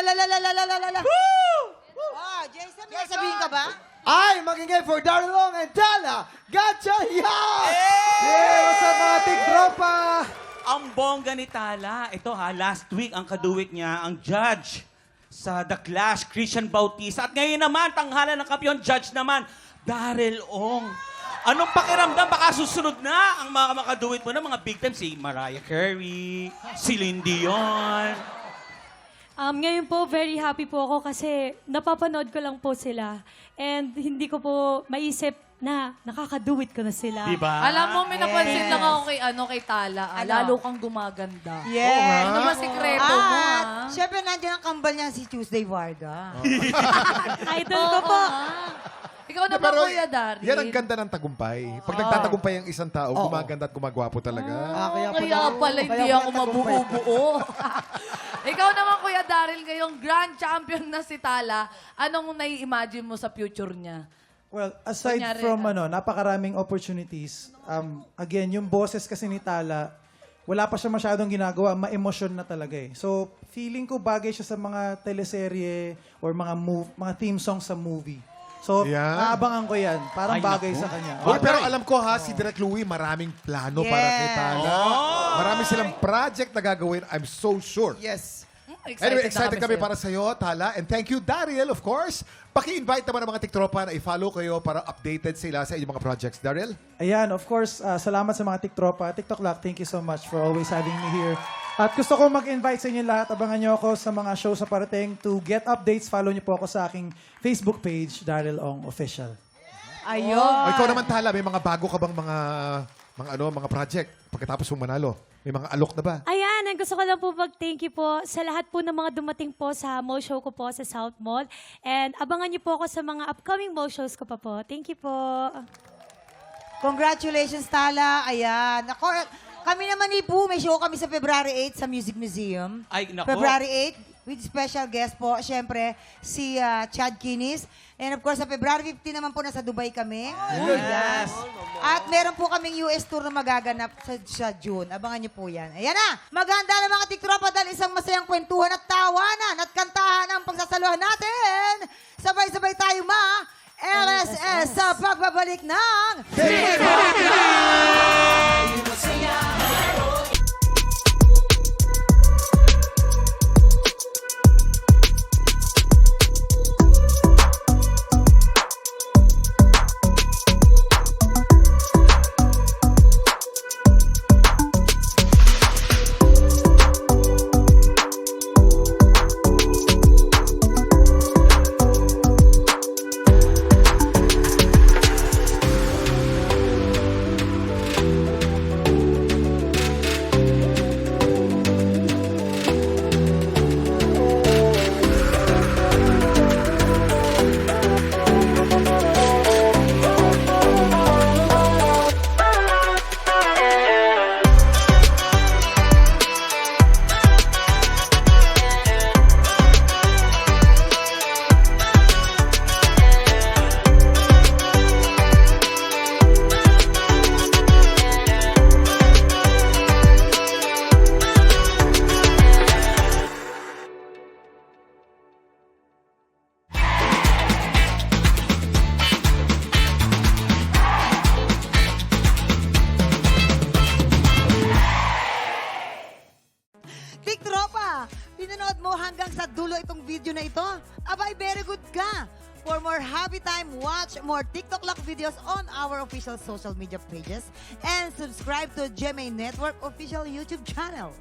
la. Jason, may sabihin ka ba? Ay, magingay for Daryl Ong and Tala. Gotcha! Yeah! Yeah! What's up, mga tiktropa? Ang bongga ni Tala. Ito ha, last week ang kaduwit niya, ang judge sa The Clash, Christian Bautista. At ngayon naman, tanghalan ng kampiyon, judge naman, Daryl Ong. Anong pakiramdam? Baka susunod na ang mga makaduwit mo na mga big time. Si Mariah Carey, si Celine Dion. Ngayon po, very happy po ako kasi napapanood ko lang po sila. And hindi ko po maisip na nakakaduwit ko na sila. Diba? Alam mo, may napansin Yes. lang ako kay Tala. Ano? Lalo kang gumaganda. Yes. Ano ba sikreto mo, At, ha? syempre, nandiyan ang kambal niya si Tuesday Varga. Idol ko po. Ikaw naman, Pero Kuya Daryl. yan ang ganda ng tagumpay. Pag nagtatagumpay ang isang tao, gumaganda at gumagwapo talaga. Kaya pala hindi ako mabuo-buo. Ikaw naman, Kuya Daryl, ngayong grand champion na si Tala, anong nai-imagine mo sa future niya? Well, aside Kunyari, from napakaraming opportunities, again, yung boses kasi ni Tala, wala pa siya masyadong ginagawa, ma-emosyon na talaga eh. So, feeling ko bagay siya sa mga teleserye or mga theme songs sa movie. So, Yan. aabangan ko yan. Parang Ay, bagay naku. sa kanya. Uy, pero alam ko ha, si Direk Louie, maraming plano para kay Tala. Marami silang project na gagawin, I'm so sure. Yes. Anyway, excited na kami sa'yo. para sa'yo, Tala. And thank you, Daryl, of course. Paki-invite naman ang mga tiktropa na i-follow kayo para updated sila sa inyong mga projects. Daryl? Ayan, of course, salamat sa mga TikTropa. TikTok Lock, thank you so much for always having me here. At gusto ko mag-invite sa inyo lahat. Abangan nyo ako sa mga show sa parating. To get updates, follow nyo po ako sa aking Facebook page, Daryl Ong Official. Ayun. O ikaw naman, Tala, may mga bago ka bang mga project pagkatapos mong manalo? May mga alok na ba? Ayan, ang gusto ko lang po mag-thank you po sa lahat po ng mga dumating po sa Mo Show ko po sa South Mall. And abangan niyo po ako sa mga upcoming Mo Shows ko pa po. Thank you po. Congratulations, Tala. Ayan. Ako, kami naman ni Poo, may show kami sa February 8 sa Music Museum. Ay, nako. February 8 with special guest po, syempre, si Chad Kinis. And of course, sa February 15 naman po, nasa Dubai kami. Yes. At meron po kaming US tour na magaganap sa June. Abangan niyo po yan. Ayan na! Maghanda na mga tiktropa dahil isang masayang kwentuhan at tawanan at kantahan ang pagsasaluhan natin. Sabay-sabay tayo LSS sa pagbabalik ng Tiktropa! Pinanood mo hanggang sa dulo itong video na ito? Abay, very good ka! For more happy time, watch more TikTok Lock videos on our official social media pages and subscribe to GMA Network official YouTube channel.